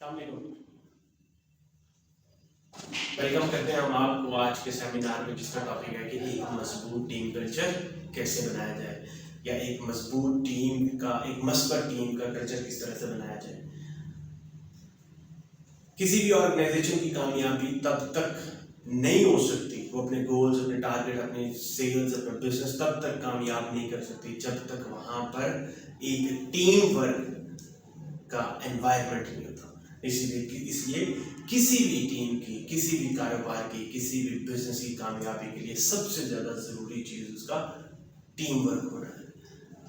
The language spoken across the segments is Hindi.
वेलकम करते हैं हम आपको आज के सेमिनार में, जिसका टॉपिक है कि एक मजबूत टीम कल्चर कैसे बनाया जाए, या एक मजबूत टीम का, एक मस्बत टीम का कल्चर किस तरह से बनाया जाए। किसी भी ऑर्गेनाइजेशन की कामयाबी तब तक नहीं हो सकती, वो अपने गोल्स, अपने टारगेट, अपने सेल्स, अपना बिजनेस तब तक कामयाब नहीं कर सकती जब तक वहां पर एक टीम वर्क का एनवायरनमेंट नहीं होता। इसलिए किसी भी टीम की, किसी भी कारोबार की, किसी भी बिजनेस की कामयाबी के लिए सबसे ज़्यादा ज़रूरी चीज़ उसका टीम वर्क होना है।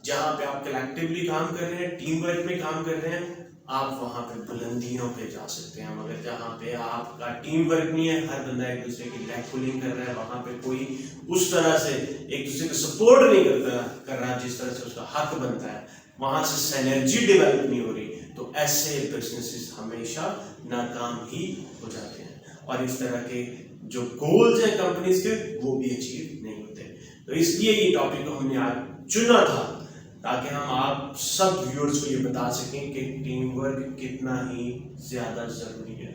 जहाँ पे आप कलेक्टिवली काम कर रहे हैं, टीम वर्क में काम कर रहे हैं, आप वहाँ पे बुलंदियों पे जा सकते हैं। मगर जहाँ पे आपका टीम वर्क नहीं है, हर बंदा एक दूसरे की लेग पुलिंग कर रहा है, वहाँ पे कोई उस तरह से एक दूसरे को सपोर्ट नहीं कर रहा जिस तरह से उसका हक बनता है, वहाँ से सिनर्जी डेवलप नहीं हो रही, तो ऐसे बिजनेसेस हमेशा नाकाम ही हो जाते हैं और इस तरह के जो गोल्स हैं कंपनीज के, वो भी अचीव नहीं होते। तो इसलिए ये टॉपिक को हमने आज चुना था ताकि हम आप सब व्यूअर्स को ये बता सकें कि टीम वर्क कितना ही ज्यादा जरूरी है।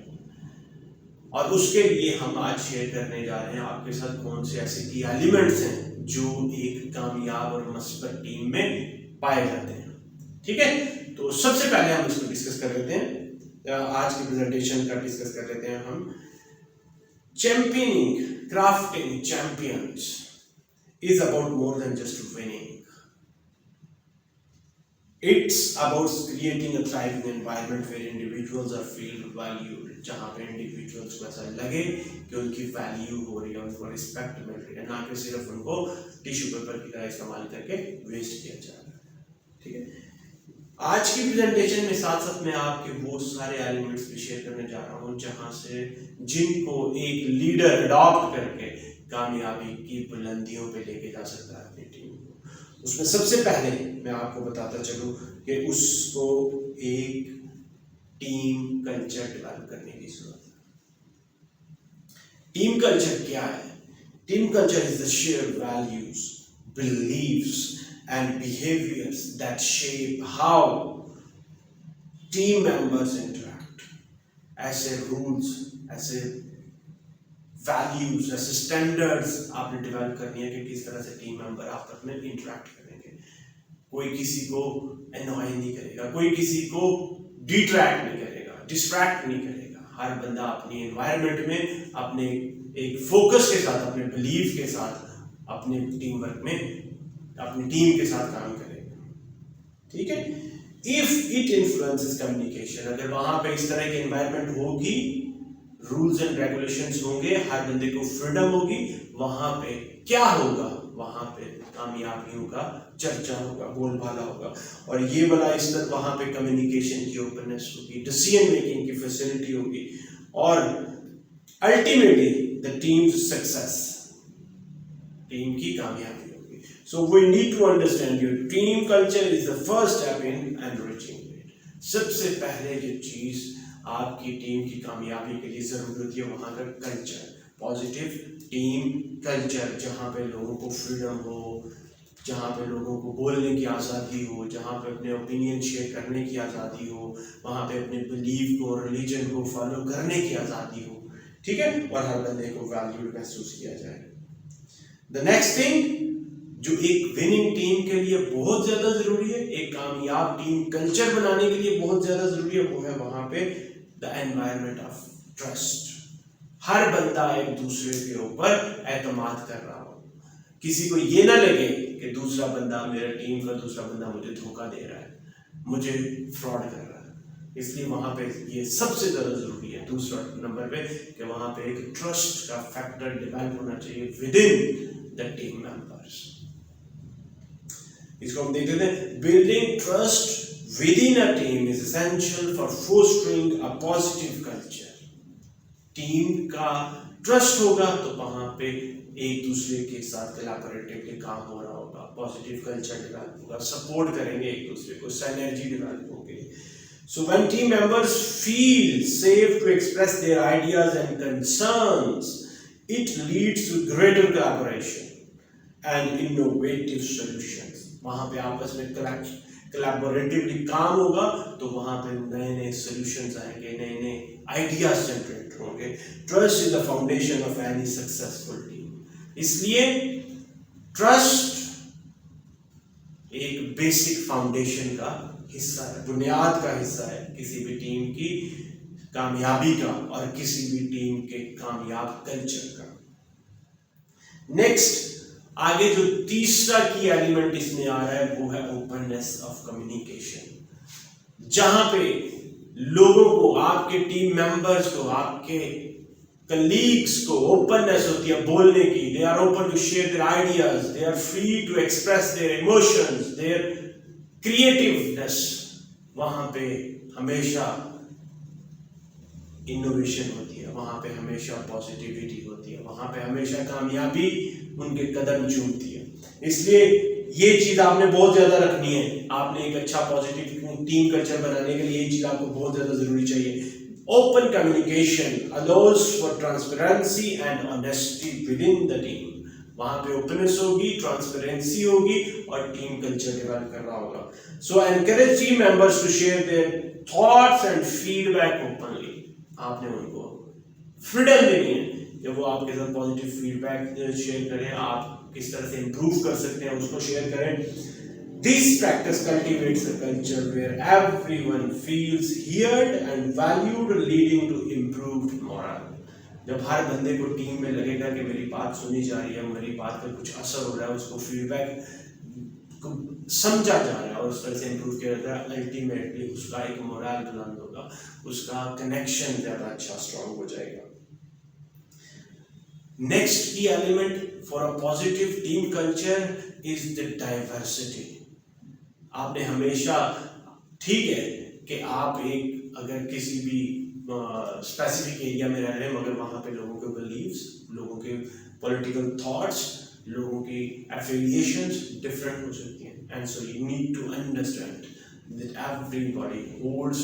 और उसके लिए हम आज शेयर करने जा रहे हैं आपके साथ कौन से ऐसे की एलिमेंट्स हैं जो एक कामयाब और मस्बत टीम में पाए जाते हैं। ठीक है, तो सबसे पहले हम इसको डिस्कस कर लेते हैं, आज की प्रेजेंटेशन का डिस्कस कर लेते हैं हम। Championing, crafting champions is about more than just winning. It's about creating a thriving environment where individuals are feel valued, जहाँ पे इंडिविजुअल्स को ऐसा लगे कि उनकी वैल्यू हो रही है, उनको रिस्पेक्ट मिल रही है, ना कि सिर्फ उनको टिश्यू पेपर की तरह इस्तेमाल करके वेस्ट किया जा रहा है। ठीक है, आज की प्रेजेंटेशन में साथ साथ मैं आपके वो सारे एलिमेंट्स भी शेयर करने जा रहा हूँ जहाँ से जिनको एक लीडर अडॉप्ट करके कामयाबी की बुलंदियों पे लेके जा सकता है अपनी टीम को। उसमें सबसे पहले मैं आपको बताता चलूं कि उसको एक टीम कल्चर डेवलप करने की जरूरत है। टीम कल्चर क्या है? Team culture is the shared values, beliefs and behaviors that shape how team members interact. ऐसे रूल्स, ऐसे वैल्यूज, ऐसे स्टैंडर्ड्स आपने डेवलप करनी है कि किस तरह से टीम मेंबर आपस में इंटरेक्ट करेंगे। कोई किसी को एनॉय नहीं करेगा, कोई किसी को डिट्रैक्ट नहीं करेगा, डिस्ट्रैक्ट नहीं करेगा। हर बंदा अपनी एनवायरनमेंट में अपने एक फोकस के साथ, अपने बिलीफ के साथ अपने टीम वर्क में अपनी टीम के साथ काम करेगा। ठीक है, इफ इट इन्फ्लुएंसेस कम्युनिकेशन, अगर वहां पे इस तरह की एनवायरनमेंट होगी, रूल्स एंड रेगुलेशंस होंगे, हर बंदे को फ्रीडम होगी, वहां पे क्या होगा? वहां पे कामयाबियों का चर्चा होगा, बोलबाला होगा, और ये वाला इस तरह वहां पे कम्युनिकेशन की ओपननेस होगी, डिसीजन मेकिंग की फैसिलिटी होगी, और ultimately the teams success, team की कामयाबी। So we need to understand your team culture is the first step in enriching it. सबसे पहले जो चीज आपकी टीम की कामयाबी के लिए जरूरी होती है, वहाँ का कल्चर, पॉजिटिव टीम कल्चर, जहाँ पे लोगों को फ्रीडम हो, जहाँ पे लोगों को बोलने की आज़ादी हो, जहाँ पे अपने ओपिनियन शेयर करने की आज़ादी हो, वहाँ पे अपने बिलीफ को, रिलीजन को फॉलो करने की आज़ादी हो। ठीक है, और हर बंदे को वैल्यूड महसूस किया जाए। द नेक्स्ट थिंग जो एक विनिंग टीम के लिए बहुत ज्यादा जरूरी है, एक कामयाब टीम कल्चर बनाने के लिए बहुत ज्यादा जरूरी है, वो है वहां पे द एनवायरनमेंट ऑफ ट्रस्ट। हर बंदा एक दूसरे के ऊपर एतमाद कर रहा हो, किसी को ये ना लगे कि दूसरा बंदा, मेरा टीम का दूसरा बंदा मुझे धोखा दे रहा है, मुझे फ्रॉड कर रहा है। इसलिए वहां पे ये सबसे ज्यादा जरूरी है। दूसरा नंबर पे कि वहां पे एक ट्रस्ट का फैक्टर डेवलप होना चाहिए with in the team members. इसको हम देख लेते हैं। Building trust with in a team is essential for fostering a positive culture. Team का ट्रस्ट होगा तो वहां पे एक दूसरे के साथ कोलैबोरेटिवली काम हो रहा होगा, पॉजिटिव कल्चर डेवलप होगा, सपोर्ट करेंगे एक दूसरे को, सिनर्जी डेवलप होगी। So when team members feel safe to express their ideas and concerns, it leads to greater collaboration and innovative solutions. वहां पे आपस में कोलैबोरेटिवली काम होगा तो वहां पे नए नए सॉल्यूशंस आएंगे, नए नए आइडियाज जनरेट होंगे। Trust is the foundation of any successful team. इसलिए ट्रस्ट एक बेसिक फाउंडेशन का हिस्सा है, बुनियाद का हिस्सा है किसी भी टीम की कामयाबी का और किसी भी टीम के कामयाब कल्चर का। नेक्स्ट, आगे जो तीसरा की एलिमेंट इसमें आ रहा है वो है ओपननेस ऑफ कम्युनिकेशन। जहां पे लोगों को, आपके टीम मेंबर्स को, आपके कलीग्स को ओपननेस होती है बोलने की। They are open to share their ideas, they are free to express their emotions, their creativeness. वहां पे हमेशा इनोवेशन होती है, वहां पे हमेशा पॉजिटिविटी होती है, वहां पे हमेशा कामयाबी उनके कदम चूमती है। इसलिए ये चीज आपने बहुत ज्यादा रखनी है। आपने एक अच्छा पॉजिटिव टीम कल्चर बनाने के लिए ये चीज आपको बहुत ज्यादा जरूरी चाहिए। Open communication allows for transparency and honesty within the team. वहां पे ओपननेस होगी, ट्रांसपेरेंसी होगी और टीम कल्चर डेवलप करना होगा। So encourage team members to share their thoughts and feedback openly. आपने उनको फ्रीडम देनी है कि वो आपके साथ पॉजिटिव फीडबैक शेयर करें, आप किस तरह से इंप्रूव कर सकते हैं उसको शेयर करें। This practice cultivates a culture where everyone feels heard and valued, leading to improved morale. जब हर बंदे को टीम में लगेगा कि मेरी बात सुनी जा रही है, मेरी बात का कुछ असर हो रहा है, उसको फीडबैक को समझा जा रहा है और उस तरह से इंप्रूव किया जाता है, अल्टीमेटली उसका एक मोरल बुलंद होगा, उसका कनेक्शन ज़्यादा अच्छा स्ट्रॉन्ग हो जाएगा। नेक्स्ट की element for a positive team culture is the diversity. आपने हमेशा, ठीक है कि आप एक अगर किसी भी स्पेसिफिक एरिया में रह रहे हैं, मगर वहाँ पे लोगों के बिलीव्स, लोगों के पॉलिटिकल थॉट्स, लोगों की एफिलिएशंस डिफरेंट हो सकती हैं, and so you need to understand that everybody holds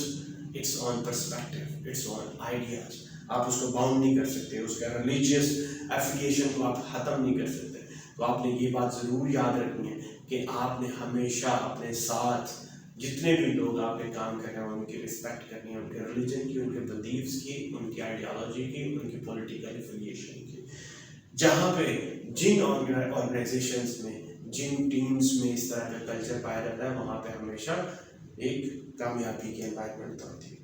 its own perspective, its own ideas. आप उसको बाउंड नहीं कर सकते, उसका रिलीजियस एफिलिएशन को आप ख़त्म नहीं कर सकते। तो आपने ये बात ज़रूर याद रखनी है कि आपने हमेशा अपने साथ जितने भी लोग आपके काम कर रहे हैं उनकी रिस्पेक्ट करनी है, उनके रिलीजन की, उनके बिलीव्स की, उनकी आइडियोलॉजी की, उनकी पॉलिटिकल एफिलिएशन की। जहाँ पे जिन ऑर्गेनाइजेशंस में, जिन टीम्स में इस तरह का कल्चर पाया जाता है, वहाँ पे हमेशा एक कामयाबी की एनवायरनमेंट होती है।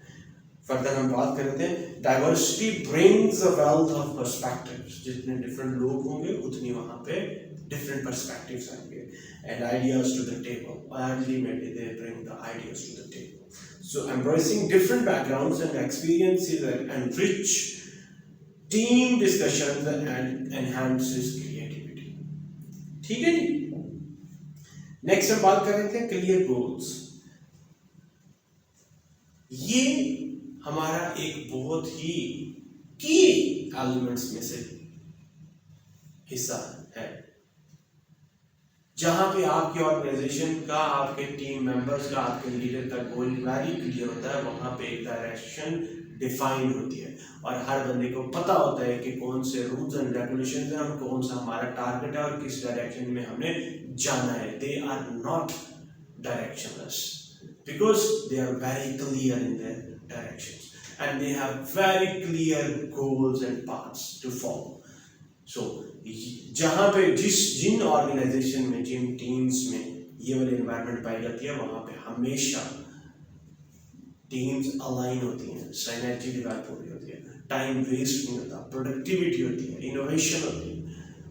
फर्दर हम बात करते हैं, diversity brings a wealth of perspectives. जितने डिफरेंट लोग होंगे उतनी वहाँ पे डिफरेंट पर्सपेक्टिव्स आएंगे and ideas to the table. Ultimately, they bring the ideas to the table. So, embracing different backgrounds and experiences enrich team discussions and enhances creativity. ठीक है जी? Next हम बात कर रहे थे clear goals. ये हमारा एक बहुत ही की एलिमेंट्स में से हिस्सा है, जहां पे आपकी ऑर्गेनाइजेशन का, आपके टीम मेंबर्स का, आपके लीडर का गोल वेरी क्लियर होता है। वहां पे एक डायरेक्शन डिफाइन होती है और हर बंदे को पता होता है कि कौन से रूल्स एंड रेगुलेशंस हैं और कौन सा हमारा टारगेट है और किस डायरेक्शन में हमने जाना है। They are not directionless because they are very clear in their directions and they have very clear goals and paths to follow. So जहां पे जिन ऑर्गेनाइजेशन में, जिन टीम्स में ये वाली एनवायरनमेंट पाई जाती है, वहां पे हमेशा टीम्स अलाइन होती हैं, सिनर्जी डेवलप हो रही होती है, टाइम वेस्ट नहीं होता, प्रोडक्टिविटी होती है, इनोवेशन होती है।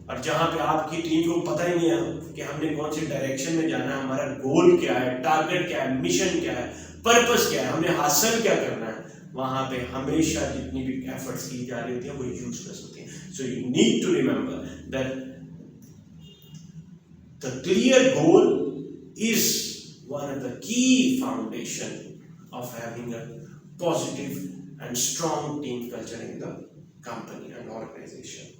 और जहां पे आपकी टीम को पता ही नहीं है कि हमने कौन सी डायरेक्शन में जाना है, हमारा गोल क्या है, टारगेट क्या है, मिशन क्या है, पर्पस क्या है, हमने हासिल क्या करना है, वहां पे हमेशा जितनी भी एफर्ट्स की जा रही होती है वो यूजलेस होती है। So you need to remember that the clear goal is one of the key foundation of having a positive and strong team culture in the company and organization.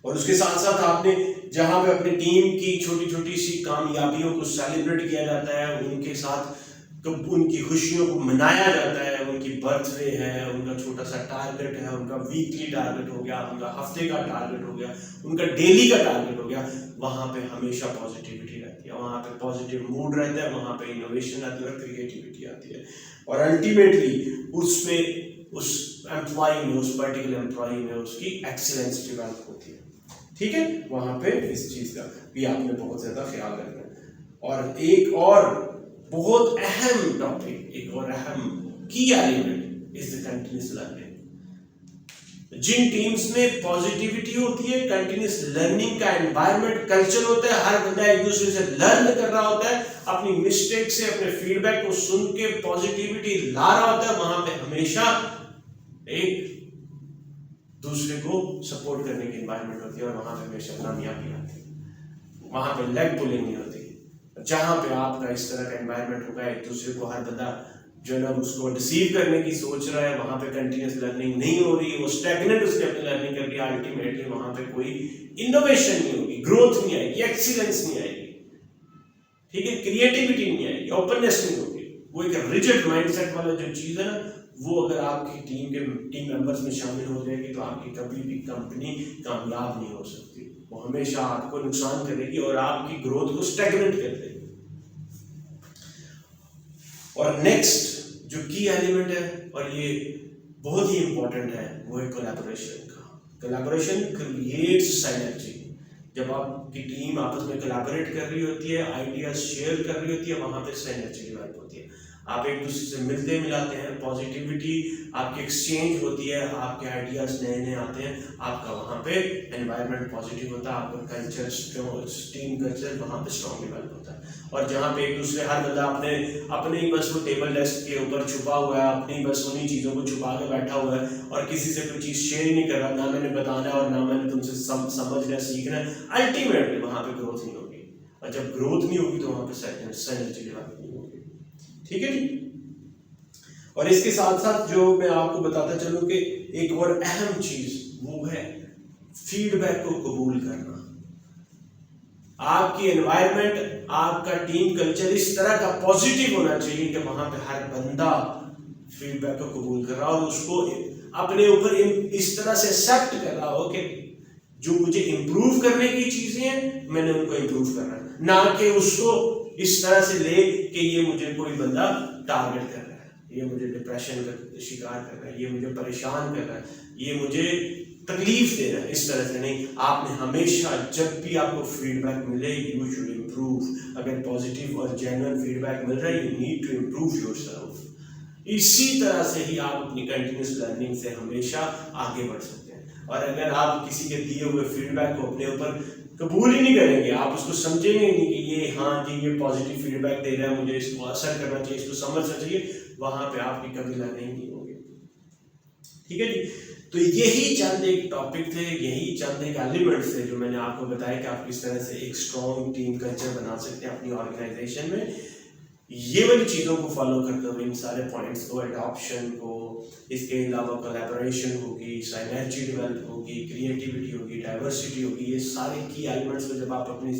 और उसके साथ साथ आपने जहां पे अपनी टीम की छोटी छोटी सी कामयाबियों को सेलिब्रेट किया जाता है, उनके साथ तो उनकी खुशियों को मनाया जाता है, उनकी बर्थडे है, उनका छोटा सा टारगेट है, उनका वीकली टारगेट हो गया, उनका हफ्ते का टारगेट हो गया, उनका डेली का टारगेट हो गया, वहां पे हमेशा पॉजिटिविटी रहती है, वहां पे पॉजिटिव मूड रहता है, वहां पे इनोवेशन आती है और क्रिएटिविटी आती है। और अल्टीमेटली उसमें उस एम्प्लॉय में, उस पर्टिकुलर एम्प्लॉय में उसकी एक्सीलेंस डेवलप होती है। ठीक है, वहां पे इस चीज का भी आपने बहुत ज्यादा ख्याल रखना है। और एक और बहुत अहम टॉपिक, एक और अहम की element is the continuous learning. जिन टीम्स में पॉजिटिविटी होती है, कंटिन्यूअस लर्निंग का एनवायरनमेंट कल्चर होता है, हर बंदा एक दूसरे से लर्न कर रहा होता है, अपनी मिस्टेक से, अपने फीडबैक को सुन के पॉजिटिविटी ला रहा होता है, वहां पे हमेशा एक दूसरे को सपोर्ट करने की एनवायरनमेंट होती है और वहां पे हमेशा कामयाबी आती है। वहां पे लेग पुलिंग नहीं होती। जहां पे आपका इस तरह का एनवायरनमेंट होगा, एक दूसरे को हर बंदा जो है ना उसको डिसीव करने की सोच रहा है, वहां पे कंटिन्यूअस लर्निंग नहीं हो रही है, वो स्टैग्नेंट उसने अपनी लर्निंग कर लिया, अल्टीमेटली वहां पे कोई इनोवेशन नहीं होगी, ग्रोथ नहीं आएगी, एक्सीलेंस नहीं आएगी, ठीक है, क्रिएटिविटी नहीं आएगी, ओपननेस नहीं होगी। वो एक रिजिड माइंडसेट वाला जो चीज है ना, वो अगर आपकी टीम मेंबर्स में शामिल हो जाएगी तो आपकी कभी भी कंपनी कामयाब नहीं हो सकती। वो हमेशा आपको नुकसान करेगी और आपकी ग्रोथ को स्टैग्नेंट कर देगी। और नेक्स्ट जो की एलिमेंट है, और ये बहुत ही इंपॉर्टेंट है, वो है कोलैबोरेशन का। Collaboration creates synergy. जब आपकी टीम आपस में कोलैबोरेट कर रही होती है, आइडियाज शेयर कर रही होती है, वहां पे सिनर्जी डेवलप होती है। आप एक दूसरे से मिलते मिलाते हैं, पॉजिटिविटी आपकी एक्सचेंज होती है, आपके आइडियाज नए नए आते हैं, आपका वहां पे एनवायरनमेंट पॉजिटिव होता है, आपका कल्चर, टीम कल्चर वहां पे स्ट्रॉन्ग डेवलप होता है। और जहाँ पे एक दूसरे, हर बंदा अपने ही बस वो टेबल डेस्क के ऊपर छुपा हुआ है, अपनी बस उन्हीं चीज़ों को छुपा के बैठा हुआ है और किसी से कोई चीज़ शेयर ही नहीं कर रहा, ना मैंने बताना है और ना मैंने तुमसे समझना सीखना है, अल्टीमेटली वहां पे ग्रोथ नहीं होगी। और जब ग्रोथ नहीं होगी तो वहां पे सिनर्जी डेवलप नहीं होगी। ठीक है जी। और इसके साथ साथ जो मैं आपको बताता चलूं कि एक और अहम चीज वो है फीडबैक को कबूल करना। आपकी एनवायरनमेंट, आपका टीम कल्चर इस तरह का पॉजिटिव होना चाहिए कि वहां पे हर बंदा फीडबैक को कबूल कर रहा हो और उसको अपने ऊपर इस तरह से एक्सेप्ट कर रहा हो कि जो मुझे इंप्रूव करने की चीजें हैं मैंने उनको इंप्रूव करना है, ना कि उसको इस तरह से ले कि ये मुझे कोई बंदा टारगेट कर रहा है, ये मुझे डिप्रेशन का शिकार कर रहा है, ये मुझे परेशान कर रहा है, ये मुझे तकलीफ दे रहा है, इस तरह से नहीं। आपने हमेशा जब भी आपको फीडबैक मिले, यू शुड इम्प्रूव। अगर पॉजिटिव और जेन्युइन फीडबैक मिल रहा है, you need to improve yourself. इसी तरह से ही आप अपनी कंटिन्यूअस लर्निंग से हमेशा आगे बढ़ सकते हैं। और अगर आप किसी के दिए हुए फीडबैक को अपने ऊपर कबूल ही नहीं करेंगे, आप उसको समझेंगे नहीं कि ये हाँ जी ये पॉजिटिव फीडबैक दे रहा है, मुझे इसको असर करना चाहिए, इसको समझना चाहिए, वहां पे आपकी कभी लर्निंग नहीं होगी। ठीक है जी। तो यही चंद एक टॉपिक थे, यही चंद एक एलिमेंट्स थे जो मैंने आपको बताया कि आप किस तरह से एक स्ट्रॉन्ग टीम कल्चर बना सकते हैं अपनी ऑर्गेनाइजेशन में। ये वाली चीज़ों को फॉलो करते हुए, इन सारे पॉइंट्स को, एडॉप्शन को, इसके अलावा कोलैबोरेशन होगी, सिनर्जी डेवलप होगी, क्रिएटिविटी होगी, डाइवर्सिटी होगी, ये सारे की एलिमेंट्स को जब आप अपनी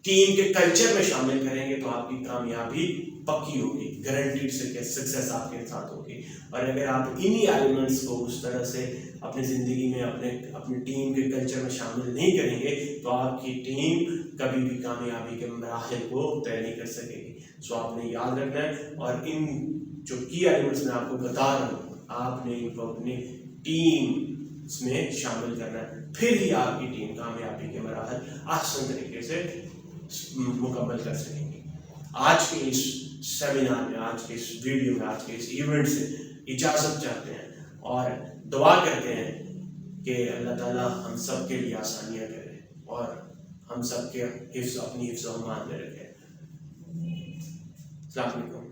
टीम के कल्चर में शामिल करेंगे तो आपकी कामयाबी पक्की होगी, गारंटीड सक्सेस आपके साथ होगी। और अगर आप इन्हीं एलिमेंट्स को उस तरह से अपनी ज़िंदगी में अपनी टीम के कल्चर में शामिल नहीं करेंगे तो आपकी टीम कभी भी कामयाबी के मराहिल को तय नहीं कर सकेगी। सो आपने याद रखना है, और इन जो की एलिमेंट्स मैं आपको बता रहा हूँ, आपने इनको अपनी टीम में शामिल करना है, फिर ही आपकी टीम कामयाबी के मराहिल आसान तरीके से मुकम्मल कर सकेंगे। आज के इस सेमिनार में, आज के इस वीडियो में, आज के इस इवेंट से इजाज़त चाहते हैं और दुआ करते हैं कि अल्लाह ताला हम सब के लिए आसानियाँ करे और हम सब के अपनी हिफ्ज़-ओ-अमान में रखे। अस्सलाम वालेकुम।